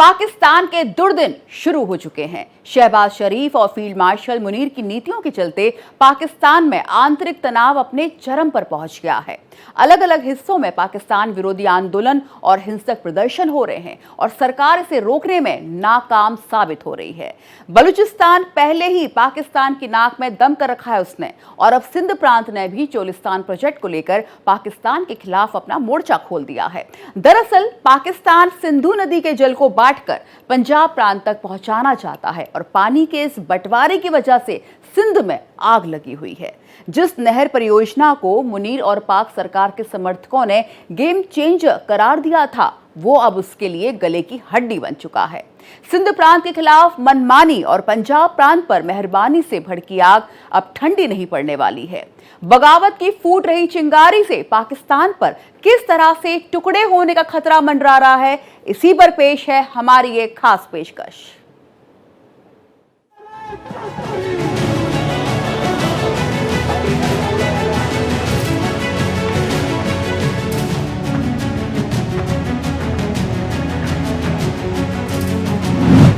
पाकिस्तान के दुर्दिन शुरू हो चुके हैं। शहबाज शरीफ और फील्ड मार्शल मुनीर की नीतियों के चलते पाकिस्तान में आंतरिक तनाव अपने चरम पर पहुंच गया है। अलग अलग हिस्सों में पाकिस्तान विरोधी आंदोलन और हिंसक प्रदर्शन हो रहे हैं और सरकार इसे रोकने में नाकाम साबित हो रही है। बलूचिस्तान पहले ही पाकिस्तान की नाक में दम कर रखा है उसने, और अब सिंध प्रांत ने भी चोलिस्तान प्रोजेक्ट को लेकर पाकिस्तान के खिलाफ अपना मोर्चा खोल दिया है। दरअसल पाकिस्तान सिंधु नदी के जल को बांटकर पंजाब प्रांत तक पहुंचाना चाहता है और पानी के इस बंटवारे की वजह से सिंध में आग लगी हुई है। जिस नहर परियोजना को मुनीर और पाक सरकार के समर्थकों ने गेम चेंजर करार दिया था, वो अब उसके लिए गले की हड्डी बन चुका है। सिंध प्रांत के खिलाफ मनमानी और पंजाब प्रांत पर मेहरबानी से भड़की आग अब ठंडी नहीं पड़ने वाली है। बगावत की फूट रही चिंगारी से पाकिस्तान पर किस तरह से टुकड़े होने का खतरा मंडरा रहा है, इसी पर पेश है हमारी एक खास पेशकश।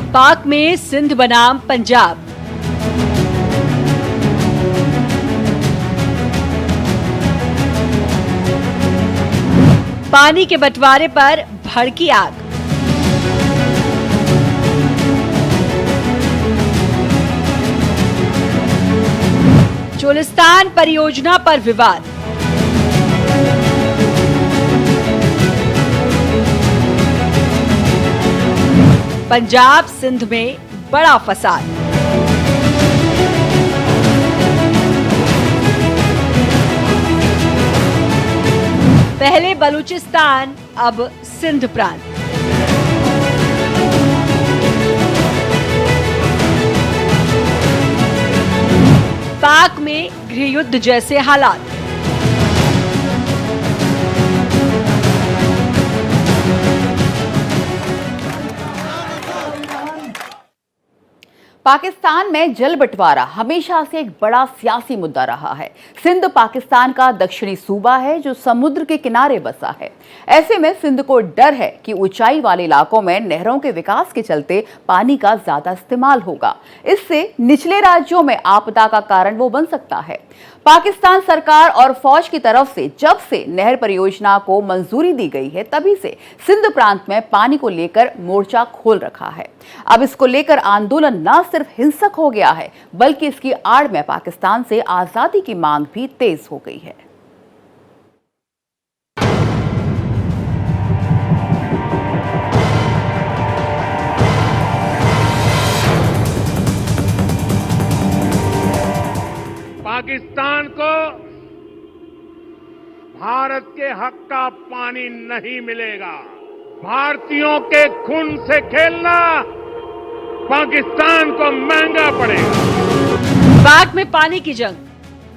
पाक में सिंध बनाम पंजाब। पानी के बंटवारे पर भड़की आग। चोलिस्तान परियोजना पर विवाद। पंजाब सिंध में बड़ा फसाद। पहले बलूचिस्तान, अब सिंध प्रांत। पाक में गृहयुद्ध जैसे हालात। पाकिस्तान में जल बंटवारा हमेशा से एक बड़ा सियासी मुद्दा रहा है। सिंध पाकिस्तान का दक्षिणी सूबा है जो समुद्र के किनारे बसा है। ऐसे में सिंध को डर है कि ऊंचाई वाले इलाकों में नहरों के विकास के चलते पानी का ज्यादा इस्तेमाल होगा। इससे निचले राज्यों में आपदा का कारण वो बन सकता है। पाकिस्तान सरकार और फौज की तरफ से जब से नहर परियोजना को मंजूरी दी गई है, तभी से सिंध प्रांत में पानी को लेकर मोर्चा खोल रखा है। अब इसको लेकर आंदोलन न सिर्फ हिंसक हो गया है, बल्कि इसकी आड़ में पाकिस्तान से आजादी की मांग भी तेज हो गई है। पाकिस्तान को भारत के हक का पानी नहीं मिलेगा। भारतीयों के खून से खेलना पाकिस्तान को महंगा पड़ेगा। पाक में पानी की जंग।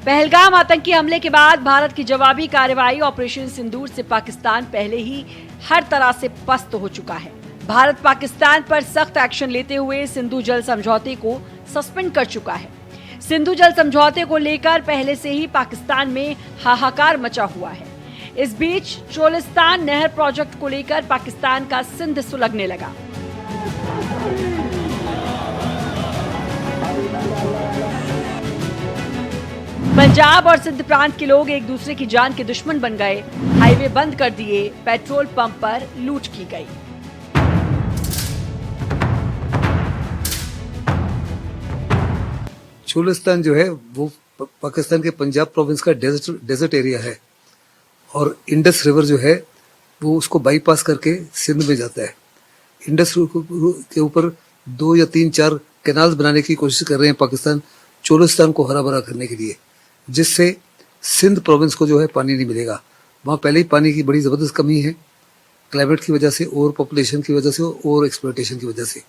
पहलगाम आतंकी हमले के बाद भारत की जवाबी कार्रवाई ऑपरेशन सिंदूर से पाकिस्तान पहले ही हर तरह से पस्त हो चुका है। भारत पाकिस्तान पर सख्त एक्शन लेते हुए सिंधु जल समझौते को सस्पेंड कर चुका है। सिंधु जल समझौते को लेकर पहले से ही पाकिस्तान में हाहाकार मचा हुआ है। इस बीच चोलिस्तान नहर प्रोजेक्ट को लेकर पाकिस्तान का सिंध सुलगने लगा। पंजाब और सिंध प्रांत के लोग एक दूसरे की जान के दुश्मन बन गए। हाईवे बंद कर दिए, पेट्रोल पंप पर लूट की गई। चोलिस्तान जो है वो पाकिस्तान के पंजाब प्रोविंस का डेजर्ट एरिया है, और इंडस रिवर जो है वो उसको बाईपास करके सिंध में जाता है। इंडस के ऊपर 2 या 3-4 कैनाल्स बनाने की कोशिश कर रहे हैं पाकिस्तान, चोलिस्तान को हरा भरा करने के लिए, जिससे सिंध प्रोविंस को जो है पानी नहीं मिलेगा। वहाँ पहले ही पानी की बड़ी ज़बरदस्त कमी है, क्लाइमेट की वजह से, ओवर पॉपुलेशन की वजह से, ओवर एक्सप्लॉयटेशन की वजह से।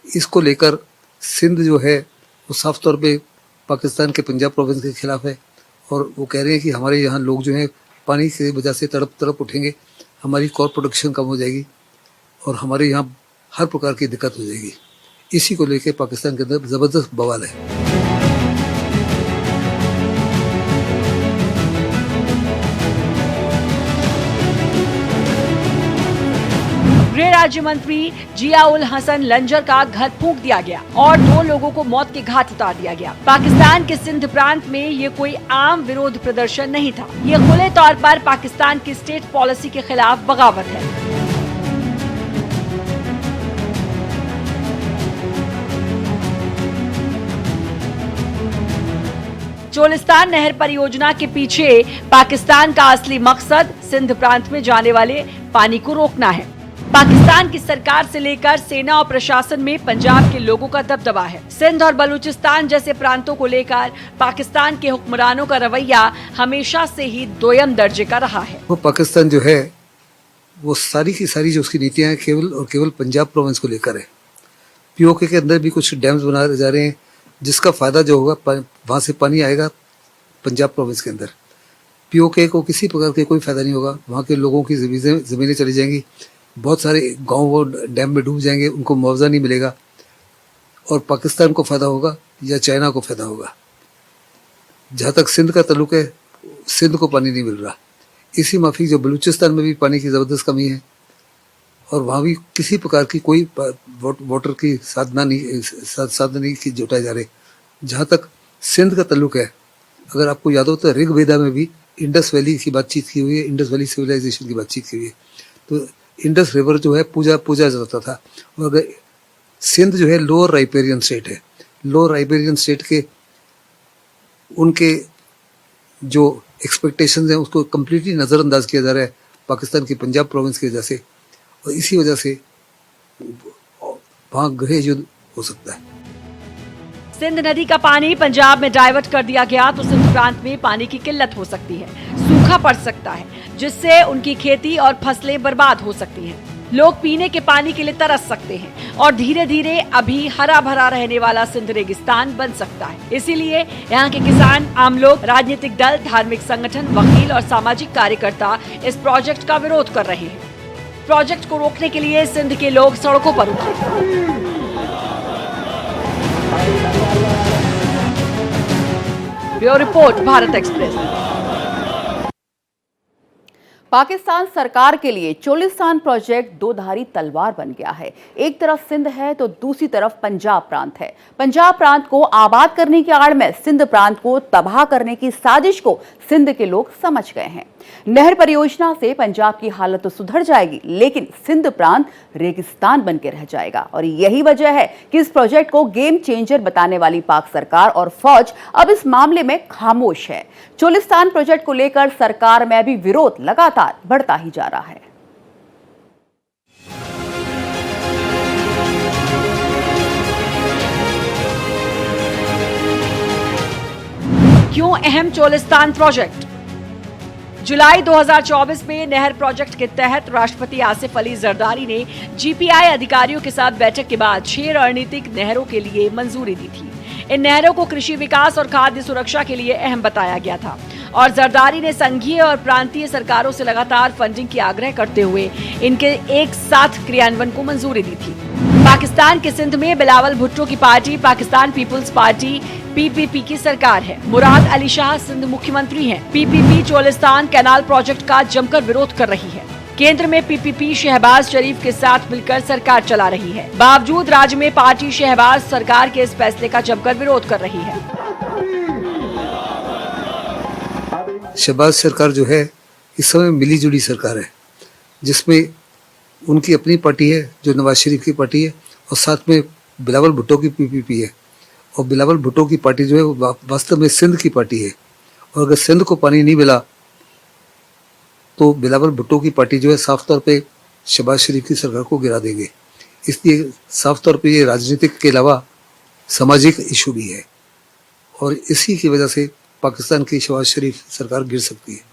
इसको लेकर सिंध जो है वो साफ तौर पे पाकिस्तान के पंजाब प्रोविंस के खिलाफ है, और वो कह रहे हैं कि हमारे यहाँ लोग जो हैं पानी की वजह से तड़प उठेंगे, हमारी क्रॉप प्रोडक्शन कम हो जाएगी और हमारे यहाँ हर प्रकार की दिक्कत हो जाएगी। इसी को लेकर पाकिस्तान के अंदर ज़बरदस्त बवाल है। गृह राज्य मंत्री जिया उल हसन लंजर का घर फूंक दिया गया और 2 लोगों को मौत के घाट उतार दिया गया। पाकिस्तान के सिंध प्रांत में ये कोई आम विरोध प्रदर्शन नहीं था, ये खुले तौर पर पाकिस्तान की स्टेट पॉलिसी के खिलाफ बगावत है। चोलिस्तान नहर परियोजना के पीछे पाकिस्तान का असली मकसद सिंध प्रांत में जाने वाले पानी को रोकना है। पाकिस्तान की सरकार से लेकर सेना और प्रशासन में पंजाब के लोगों का दबदबा है। सिंध और बलूचिस्तान जैसे प्रांतों को लेकर पाकिस्तान के हुक्मरानों का रवैया हमेशा से ही दोयम दर्जे का रहा है। वो पाकिस्तान जो है वो सारी की सारी जो उसकी नीतियां हैं केवल पंजाब प्रोविंस को लेकर है। पीओके के अंदर भी कुछ डैम्स बनाए जा रहे हैं जिसका फायदा जो होगा वहां से पानी आएगा पंजाब प्रोविंस के अंदर। पीओके को किसी प्रकार के कोई फायदा नहीं होगा, वहाँ के लोगों की जमीनें चली जाएंगी, बहुत सारे गांव वो डैम में डूब जाएंगे, उनको मुआवजा नहीं मिलेगा और पाकिस्तान को फायदा होगा या चाइना को फायदा होगा। जहाँ तक सिंध का ताल्लुक है, सिंध को पानी नहीं मिल रहा। इसी माफिक जो बलूचिस्तान में भी पानी की ज़बरदस्त कमी है और वहाँ भी किसी प्रकार की कोई वाटर की साधन नहीं की जुटाए जा रहे। जहाँ तक सिंध का ताल्लुक है, अगर आपको याद हो तो ऋग्वेदा में भी इंडस वैली की बातचीत की हुई है, इंडस वैली सिविलाइजेशन की बातचीत की हुई है। तो इंडस रिवर जो है पूजा जाता था। और अगर सिंध जो है लोअर राइपेरियन स्टेट है, लोअर राइपेरियन स्टेट के उनके जो एक्सपेक्टेशंस हैं उसको कम्प्लीटली नज़रअंदाज किया जा रहा है पाकिस्तान की पंजाब प्रोविंस की वजह से, और इसी वजह से वहाँ गृह युद्ध हो सकता है। सिंध नदी का पानी पंजाब में डाइवर्ट कर दिया गया तो सिंध प्रांत में पानी की किल्लत हो सकती है, सूखा पड़ सकता है, जिससे उनकी खेती और फसलें बर्बाद हो सकती हैं। लोग पीने के पानी के लिए तरस सकते हैं और धीरे धीरे अभी हरा भरा रहने वाला सिंध रेगिस्तान बन सकता है। इसीलिए यहाँ के किसान, आम लोग, राजनीतिक दल, धार्मिक संगठन, वकील और सामाजिक कार्यकर्ता इस प्रोजेक्ट का विरोध कर रहे हैं। प्रोजेक्ट को रोकने के लिए सिंध के लोग सड़कों पर उतरे। Bureau report, Bharat express. Pakistan सरकार के लिए चोलिस्तान प्रोजेक्ट दो धारी तलवार बन गया है। एक तरफ सिंध है तो दूसरी तरफ पंजाब प्रांत है। पंजाब प्रांत को आबाद करने की आड़ में सिंध प्रांत को तबाह करने की साजिश को सिंध के लोग समझ गए हैं। नहर परियोजना से पंजाब की हालत तो सुधर जाएगी, लेकिन सिंध प्रांत रेगिस्तान बन के रह जाएगा। और यही वजह है कि इस प्रोजेक्ट को गेम चेंजर बताने वाली पाक सरकार और फौज अब इस मामले में खामोश है। चोलिस्तान प्रोजेक्ट को लेकर सरकार में भी विरोध लगातार बढ़ता ही जा रहा है। क्यों अहम चोलिस्तान प्रोजेक्ट? जुलाई 2024 में नहर प्रोजेक्ट के तहत राष्ट्रपति आसिफ अली जरदारी ने जीपीआई अधिकारियों के साथ बैठक के बाद 6 रणनीतिक नहरों के लिए मंजूरी दी थी। इन नहरों को कृषि विकास और खाद्य सुरक्षा के लिए अहम बताया गया था और जरदारी ने संघीय और प्रांतीय सरकारों से लगातार फंडिंग की आग्रह करते हुए इनके एक साथ क्रियान्वयन को मंजूरी दी थी। पाकिस्तान के सिंध में बिलावल भुट्टो की party Pakistan Peoples Party PPP की सरकार है। मुराद अली शाह सिंध मुख्यमंत्री हैं। पीपीपी चोलिस्तान कैनाल प्रोजेक्ट का जमकर विरोध कर रही है। केंद्र में पीपीपी शहबाज शरीफ के साथ मिलकर सरकार चला रही है। बावजूद राज्य में पार्टी शहबाज सरकार के इस फैसले का जमकर विरोध कर रही है। शहबाज सरकार जो है इस समय मिली जुली सरकार है, जिसमें उनकी अपनी पार्टी है जो नवाज शरीफ की पार्टी है और साथ में बिलावल भुट्टो की पीपीपी है। और बिलावल भुट्टो की पार्टी जो है वास्तव में सिंध की पार्टी है। और अगर सिंध को पानी नहीं मिला तो बिलावल भुट्टो की पार्टी जो है साफ तौर पे शहबाज शरीफ की सरकार को गिरा देंगे। इसलिए साफ तौर पे ये राजनीतिक के अलावा सामाजिक इशू भी है और इसी की वजह से पाकिस्तान की शहबाज शरीफ सरकार गिर सकती है।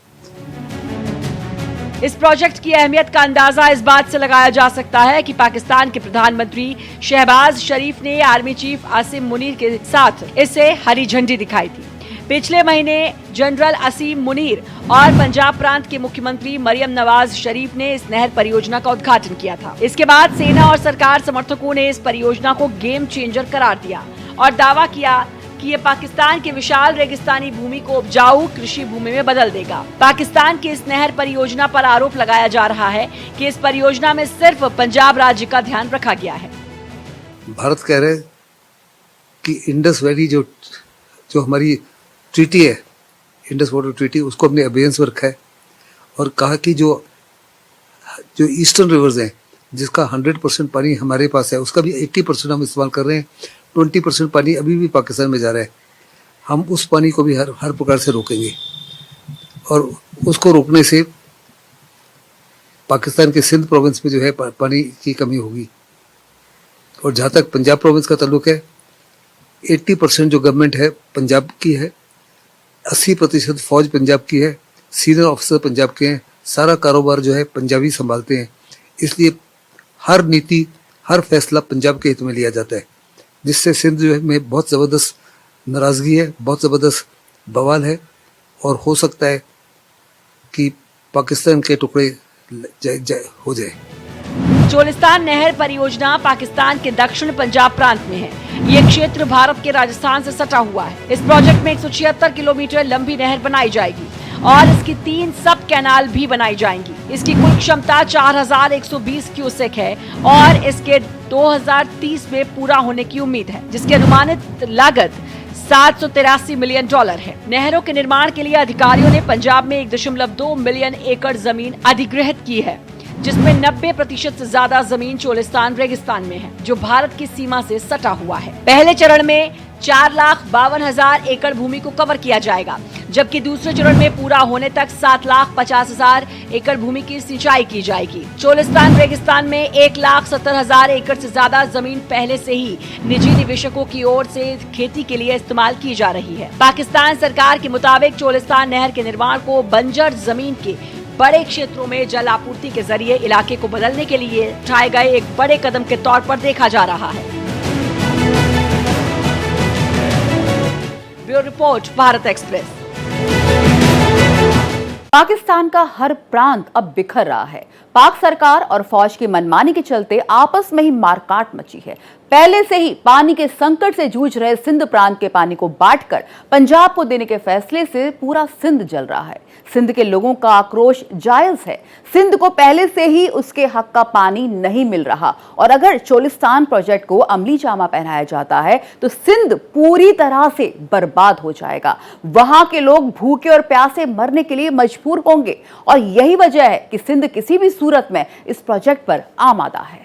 इस प्रोजेक्ट की अहमियत का अंदाजा इस बात से लगाया जा सकता है कि पाकिस्तान के प्रधानमंत्री शहबाज शरीफ ने आर्मी चीफ आसिम मुनीर के साथ इसे हरी झंडी दिखाई थी। पिछले महीने जनरल असीम मुनीर और पंजाब प्रांत के मुख्यमंत्री मरियम नवाज शरीफ ने इस नहर परियोजना का उद्घाटन किया था। इसके बाद सेना और सरकार समर्थकों ने इस परियोजना को गेम चेंजर करार दिया और दावा किया कि ये पाकिस्तान के विशाल रेगिस्तानी भूमि को उपजाऊ कृषि भूमि में बदल देगा। पाकिस्तान की इस नहर परियोजना पर आरोप लगाया जा रहा है कि इस परियोजना में सिर्फ पंजाब राज्य का ध्यान रखा गया है। भारत कह रहे हैं कि इंडस वैली जो हमारी ट्रीटी है, इंडस वाटर ट्रीटी, उसको हमने अबेयंस में रखा है और कहा कि जो ईस्टर्न रिवर्स हैं जिसका 100% पानी हमारे पास है, उसका भी 80% हम इस्तेमाल कर रहे हैं। 20% पानी अभी भी पाकिस्तान में जा रहा है। हम उस पानी को भी हर प्रकार से रोकेंगे और उसको रोकने से पाकिस्तान के सिंध प्रोविंस में जो है पानी की कमी होगी। और जहाँ तक पंजाब प्रोविंस का ताल्लुक है, 80% जो गवर्नमेंट है पंजाब की है, 80% फौज पंजाब की है, सीनियर ऑफिसर पंजाब के हैं, सारा कारोबार जो है पंजाबी संभालते हैं। इसलिए हर नीति, हर फैसला पंजाब के हित में लिया जाता है, जिससे सिंध जो है में बहुत ज़बरदस्त नाराज़गी है, बहुत ज़बरदस्त बवाल है और हो सकता है कि पाकिस्तान के टुकड़े हो जाए। चोलिस्तान नहर परियोजना पाकिस्तान के दक्षिण पंजाब प्रांत में है। ये क्षेत्र भारत के राजस्थान से सटा हुआ है। इस प्रोजेक्ट में 176 किलोमीटर लंबी नहर बनाई जाएगी और इसकी 3 सब कैनाल भी बनाई जाएंगी। इसकी कुल क्षमता 4120 क्यूसेक है और इसके 2030 में पूरा होने की उम्मीद है, जिसकी अनुमानित लागत $783 मिलियन है। नहरों के निर्माण के लिए अधिकारियों ने पंजाब में 1.2 मिलियन एकड़ जमीन अधिग्रहित की है, जिसमें 90% से ज्यादा जमीन चोलिस्तान रेगिस्तान में है, जो भारत की सीमा से सटा हुआ है। पहले चरण में 4,52,000 एकड़ भूमि को कवर किया जाएगा, जबकि दूसरे चरण में पूरा होने तक 7,50,000 एकड़ भूमि की सिंचाई की जाएगी। चोलिस्तान रेगिस्तान में 1,70,000 एकड़ से ज्यादा जमीन पहले से ही निजी निवेशकों की ओर से खेती के लिए इस्तेमाल की जा रही है। पाकिस्तान सरकार के मुताबिक चोलिस्तान नहर के निर्माण को बंजर जमीन के बड़े क्षेत्रों में जल आपूर्ति के जरिए इलाके को बदलने के लिए उठाए गए एक बड़े कदम के तौर पर देखा जा रहा है। Bureau report, Bharat express. Pakistan का हर प्रांत अब बिखर रहा है। पाक सरकार और फौज की मनमानी के चलते आपस में ही मारकाट मची है। पहले से ही पानी के संकट से जूझ रहे सिंध प्रांत के पानी को बांटकर पंजाब को देने के फैसले से पूरा सिंध जल रहा है। सिंध के लोगों का आक्रोश जायज है। सिंध को पहले से ही उसके हक का पानी नहीं मिल रहा और अगर चोलिस्तान प्रोजेक्ट को अमली जामा पहनाया जाता है तो सिंध पूरी तरह से बर्बाद हो जाएगा। वहां के लोग भूखे और प्यासे मरने के लिए मजबूर होंगे और यही वजह है कि सिंध किसी भी सूरत में इस प्रोजेक्ट पर आमादा है।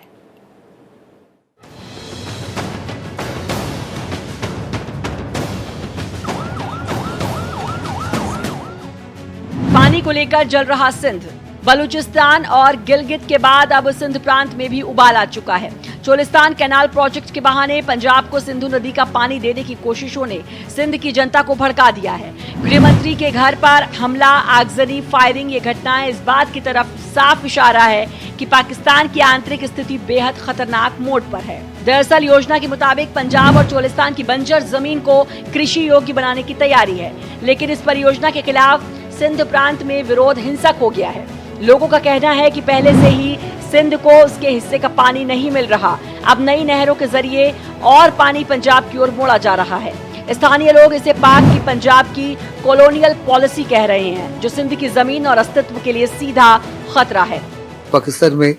पानी को लेकर जल रहा सिंध। बलूचिस्तान और गिलगित के बाद अब सिंध प्रांत में भी उबाल आ चुका है। चोलिस्तान कैनाल प्रोजेक्ट के बहाने पंजाब को सिंधु नदी का पानी देने की कोशिशों ने सिंध की जनता को भड़का दिया है। गृह मंत्री के घर पर हमला, आगजनी, फायरिंग, ये घटनाएं इस बात की तरफ साफ इशारा है कि पाकिस्तान की आंतरिक स्थिति बेहद खतरनाक मोड़ पर है। दरअसल योजना के मुताबिक पंजाब और चोलिस्तान की बंजर जमीन को कृषि योग्य बनाने की तैयारी है, लेकिन इस परियोजना के खिलाफ सिंध प्रांत में विरोध हिंसक हो गया है। लोगों का कहना है कि पहले से ही सिंध को उसके हिस्से का पानी नहीं मिल रहा। अब नई नहरों के जरिए और पानी पंजाब की ओर मोड़ा जा रहा है। स्थानीय लोग इसे पाक की पंजाब की कॉलोनियल पॉलिसी कह रहे हैं, जो सिंध की जमीन और अस्तित्व के लिए सीधा खतरा है। पाकिस्तान में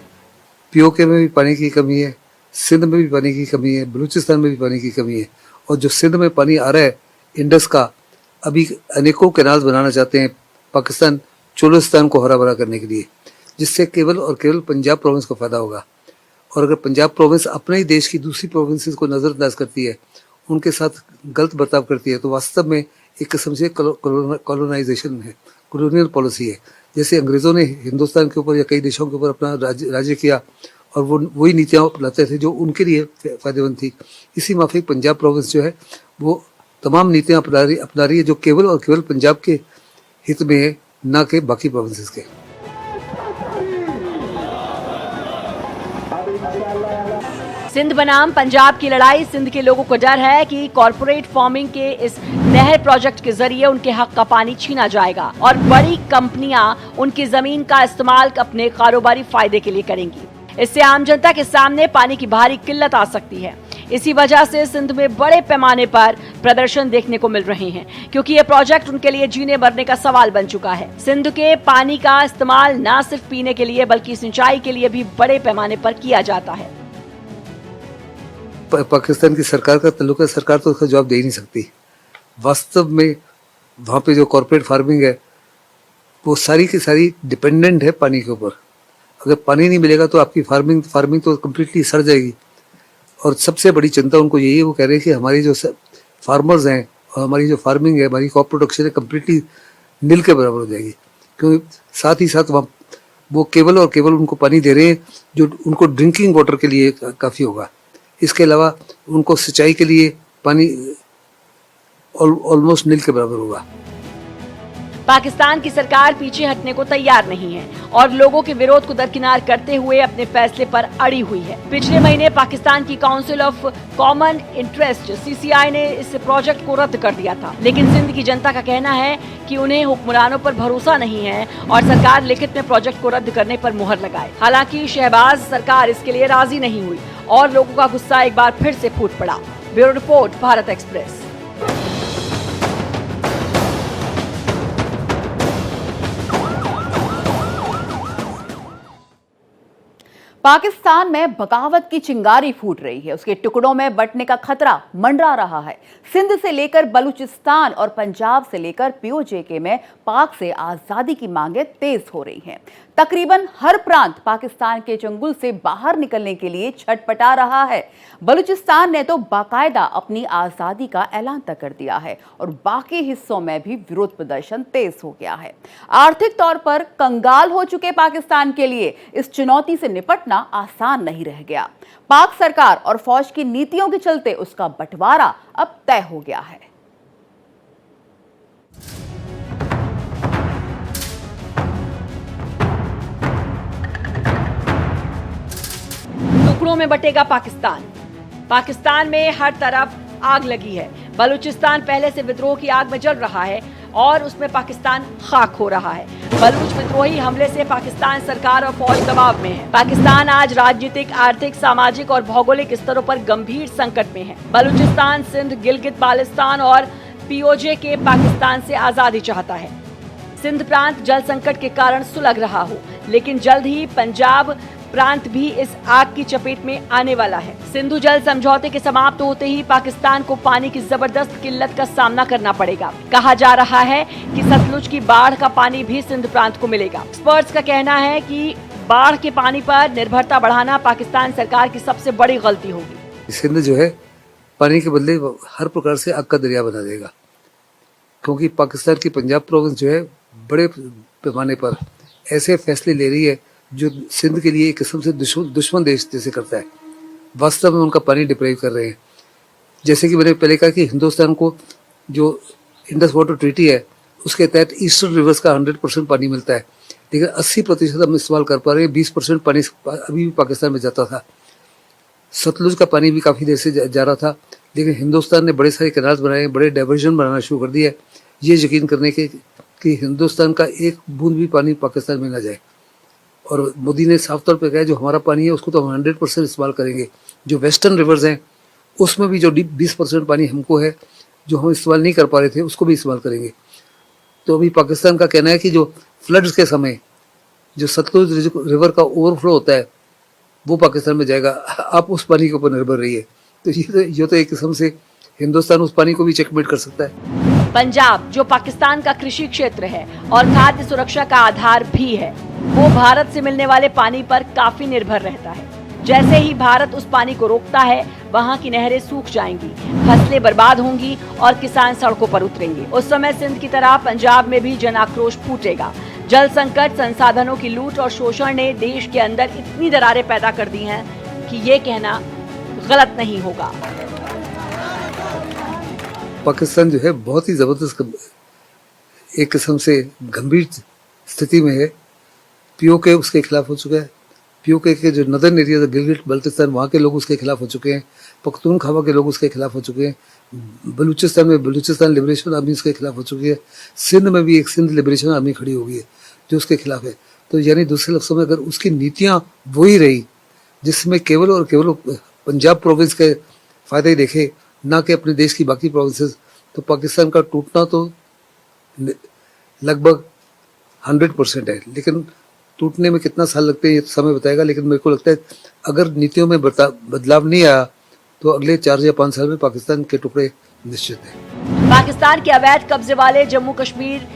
पीओके में भी पानी की कमी है, सिंध में भी पानी की कमी है, बलूचिस्तान में भी पानी की कमी है और जो सिंध में पानी आ रहा है इंडस का, अभी अनेकों कैनाल बनाना चाहते हैं पाकिस्तान चोलिस्तान को हरा भरा करने के लिए, जिससे केवल और केवल पंजाब प्रोविंस को फायदा होगा। और अगर पंजाब प्रोविंस अपने ही देश की दूसरी प्रोविंसेस को नज़रअंदाज करती है, उनके साथ गलत बर्ताव करती है, तो वास्तव में एक किस्म से कॉलोनाइजेशन है, कॉलोनियल पॉलिसी है। जैसे अंग्रेज़ों ने हिंदुस्तान के ऊपर या कई देशों के ऊपर अपना राज्य किया और वो वही नीतियाँ अपनाते थे जो उनके लिए फ़ायदेमंद थी। इसी माफिक पंजाब प्रोविंस जो है वो तमाम नीतियाँ अपना रही है जो केवल और केवल पंजाब के हित में है, ना कि बाकी प्रोविंसेस के। सिंध बनाम पंजाब की लड़ाई। सिंध के लोगों को डर है कि कॉरपोरेट फार्मिंग के इस नहर प्रोजेक्ट के जरिए उनके हक का पानी छीना जाएगा और बड़ी कंपनियां उनकी जमीन का इस्तेमाल अपने कारोबारी फायदे के लिए करेंगी। इससे आम जनता के सामने पानी की भारी किल्लत आ सकती है। इसी वजह से सिंध में बड़े पैमाने पर प्रदर्शन देखने को मिल रहे हैं, क्योंकि ये प्रोजेक्ट उनके लिए जीने मरने का सवाल बन चुका है। सिंध के पानी का इस्तेमाल न सिर्फ पीने के लिए बल्कि सिंचाई के लिए भी बड़े पैमाने पर किया जाता है। पाकिस्तान की सरकार का ताल्लुक है, सरकार तो उसका जवाब दे ही नहीं सकती। वास्तव में वहाँ पे जो कॉर्पोरेट फार्मिंग है वो सारी की सारी डिपेंडेंट है पानी के ऊपर। अगर पानी नहीं मिलेगा तो आपकी फार्मिंग तो कम्प्लीटली सड़ जाएगी। और सबसे बड़ी चिंता उनको यही है, वो कह रहे हैं कि हमारी जो फार्मर्स हैं और हमारी जो फार्मिंग है, हमारी क्रॉप प्रोडक्शन है, कम्प्लीटली नील के बराबर हो जाएगी। क्योंकि साथ ही साथ वहाँ वो केवल और केवल उनको पानी दे रहे हैं जो उनको ड्रिंकिंग वाटर के लिए काफ़ी होगा। इसके अलावा उनको सिंचाई के लिए पानी ऑलमोस्ट नील के बराबर होगा। पाकिस्तान की सरकार पीछे हटने को तैयार नहीं है और लोगों के विरोध को दरकिनार करते हुए अपने फैसले पर अड़ी हुई है। पिछले महीने पाकिस्तान की council of common interest (CCI) ने इस प्रोजेक्ट को रद्द कर दिया था, लेकिन सिंध की जनता का कहना है कि उन्हें हुक्मरानों पर भरोसा नहीं है और सरकार लिखित में प्रोजेक्ट को रद्द करने पर मुहर लगाए। हालांकि शहबाज सरकार इसके लिए राजी नहीं हुई और लोगों का गुस्सा एक बार फिर से फूट पड़ा। Bureau report, Bharat express. Pakistan में बगावत की चिंगारी फूट रही है, उसके टुकड़ों में बंटने का खतरा मंडरा रहा है। सिंध से लेकर बलूचिस्तान और पंजाब से लेकर POJK में पाक से आजादी की मांगें तेज हो रही हैं। तकरीबन हर प्रांत पाकिस्तान के चंगुल से बाहर निकलने के लिए छटपटा रहा है। बलूचिस्तान ने तो बाकायदा अपनी आजादी का ऐलान तक कर दिया है और बाकी हिस्सों में भी विरोध प्रदर्शन तेज हो गया है। आर्थिक तौर पर कंगाल हो चुके पाकिस्तान के लिए इस चुनौती से निपटना आसान नहीं रह गया। पाक सरकार और फौज की नीतियों के चलते उसका बंटवारा अब तय हो गया है। टुकड़ों में बटेगा पाकिस्तान। पाकिस्तान में हर तरफ आग लगी है। बलूचिस्तान पहले से विद्रोह की आग में जल रहा है और उसमें पाकिस्तान खाक हो रहा है। बलूच विद्रोही हमले से पाकिस्तान सरकार और फौज दबाव में है। पाकिस्तान आज राजनीतिक, आर्थिक, सामाजिक और भौगोलिक स्तरों पर गंभीर संकट में है। बलूचिस्तान, सिंध, गिलगित बाल्टिस्तान और POJK पाकिस्तान से आजादी चाहता है। सिंध प्रांत जल संकट के कारण सुलग रहा हो, लेकिन जल्द ही पंजाब प्रांत भी इस आग की चपेट में आने वाला है। सिंधु जल समझौते के समाप्त होते ही पाकिस्तान को पानी की जबरदस्त किल्लत का सामना करना पड़ेगा। कहा जा रहा है कि सतलुज की बाढ़ का पानी भी सिंध प्रांत को मिलेगा। एक्सपर्ट्स का कहना है कि बाढ़ के पानी पर निर्भरता बढ़ाना पाकिस्तान सरकार की सबसे बड़ी गलती होगी। सिंध जो है पानी के बदले हर प्रकार से आग का दरिया बना देगा, क्योंकि पाकिस्तान की पंजाब प्रोविंस जो है बड़े पैमाने पर ऐसे फैसले ले रही है जो सिंध के लिए एक किस्म से दुश्मन देश जैसे करता है। वास्तव में उनका पानी डिप्राइव कर रहे हैं। जैसे कि मैंने पहले कहा कि हिंदुस्तान को जो इंडस वाटर ट्रीटी है उसके तहत ईस्टर्न रिवर्स का 100% पानी मिलता है, लेकिन 80% हम इस्तेमाल कर पा रहे हैं। 20% पानी अभी भी पाकिस्तान में जाता था। सतलुज का पानी भी काफ़ी देर से जा रहा था, लेकिन हिंदुस्तान ने बड़े सारे कैनाल्स बनाए, बड़े डाइवर्जन बनाना शुरू कर दिया ये यकीन करने के कि हिंदुस्तान का एक बूंद भी पानी पाकिस्तान में ना जाए। और मोदी ने साफ तौर पे कहा जो हमारा पानी है उसको तो हम 100% इस्तेमाल करेंगे। जो वेस्टर्न रिवर्स हैं उसमें भी जो 20% पानी हमको है जो हम इस्तेमाल नहीं कर पा रहे थे उसको भी इस्तेमाल करेंगे। तो अभी पाकिस्तान का कहना है कि जो फ्लड्स के समय जो सतलुज रिवर का ओवरफ्लो होता है वो पाकिस्तान में जाएगा। आप उस पानी के ऊपर निर्भर रहिए। तो ये तो एक किस्म से हिंदुस्तान उस पानी को भी चेकमेट कर सकता है। पंजाब जो पाकिस्तान का कृषि क्षेत्र है और खाद्य सुरक्षा का आधार भी है, वो भारत से मिलने वाले पानी पर काफी निर्भर रहता है। जैसे ही भारत उस पानी को रोकता है, वहाँ की नहरें सूख जाएंगी, फसलें बर्बाद होंगी और किसान सड़कों पर उतरेंगे। उस समय सिंध की तरह पंजाब में भी जन आक्रोश फूटेगा। जल संकट, संसाधनों की लूट और शोषण ने देश के अंदर इतनी दरारें पैदा कर दी हैं कि ये कहना गलत नहीं होगा। पाकिस्तान जो है बहुत ही ज़बरदस्त एक किस्म से गंभीर स्थिति में है। POK उसके खिलाफ हो चुका है। POK के जो नदर्न एरिया गिलगित बाल्टिस्तान वहाँ के लोग उसके खिलाफ हो चुके हैं। पख्तूनख्वा के लोग उसके खिलाफ हो चुके हैं। बलूचिस्तान में बलूचिस्तान लिबरेशन आर्मी उसके खिलाफ हो चुकी है। सिंध में भी एक सिंध लिबरेशन आर्मी खड़ी हो गई है जो उसके खिलाफ है। तो यानी दूसरे लफ्ज़ों में अगर उसकी नीतियाँ वही रही जिसमें केवल और केवल पंजाब प्रोविंस के फायदा ही देखे, ना कि अपने देश की बाकी प्रोविंसेस। तो पाकिस्तान का टूटना तो लगभग 100% है, लेकिन टूटने में कितना साल लगते हैं ये तो समय बताएगा। लेकिन मेरे को लगता है अगर नीतियों में बदलाव नहीं आया तो अगले 4 या 5 साल में पाकिस्तान के टुकड़े निश्चित हैं। पाकिस्तान के अवैध कब्जे वाले जम्मू कश्मीर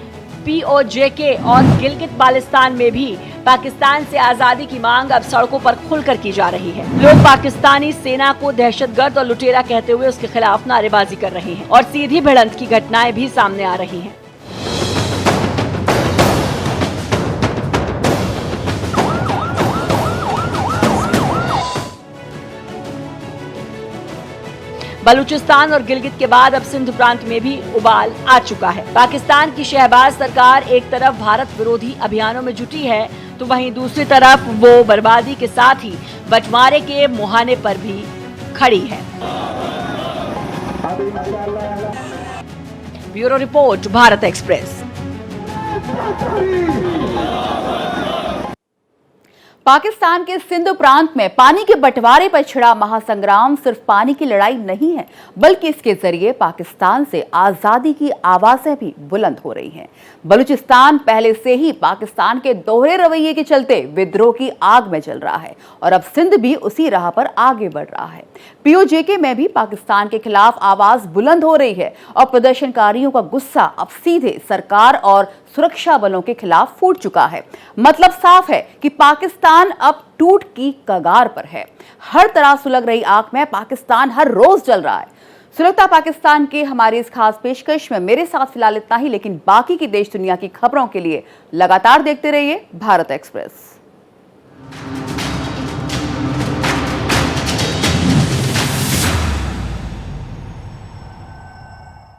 POJK और गिलगित बाल्टिस्तान में भी पाकिस्तान से आजादी की मांग अब सड़कों पर खुलकर की जा रही है। लोग पाकिस्तानी सेना को दहशतगर्द और लुटेरा कहते हुए उसके खिलाफ नारेबाजी कर रहे हैं और सीधी भिड़ंत की घटनाएं भी सामने आ रही हैं। बलूचिस्तान और गिलगित के बाद अब सिंध प्रांत में भी उबाल आ चुका है। पाकिस्तान की शहबाज सरकार एक तरफ भारत विरोधी अभियानों में जुटी है तो वहीं दूसरी तरफ वो बर्बादी के साथ ही बंटवारे के मुहाने पर भी खड़ी है। Bureau report, Bharat express. Pakistan के सिंध प्रांत में पानी के बंटवारे पर छिड़ा महासंग्राम सिर्फ पानी की लड़ाई नहीं है, बल्कि इसके जरिए पाकिस्तान से आजादी की आवाजें भी बुलंद हो रही हैं। बलूचिस्तान पहले से ही पाकिस्तान के दोहरे रवैये के चलते विद्रोह की आग में जल रहा है और अब सिंध भी उसी राह पर आगे बढ़ रहा है। POJK में भी पाकिस्तान के खिलाफ आवाज बुलंद हो रही है और प्रदर्शनकारियों का गुस्सा अब सीधे सरकार और सुरक्षा बलों के खिलाफ फूट चुका है। मतलब साफ है कि पाकिस्तान अब टूट की कगार पर है। हर तरह सुलग रही आग में पाकिस्तान हर रोज जल रहा है। सुलगता पाकिस्तान के हमारी इस खास पेशकश में मेरे साथ फिलहाल इतना ही, लेकिन बाकी की देश दुनिया की खबरों के लिए लगातार देखते रहिए भारत एक्सप्रेस।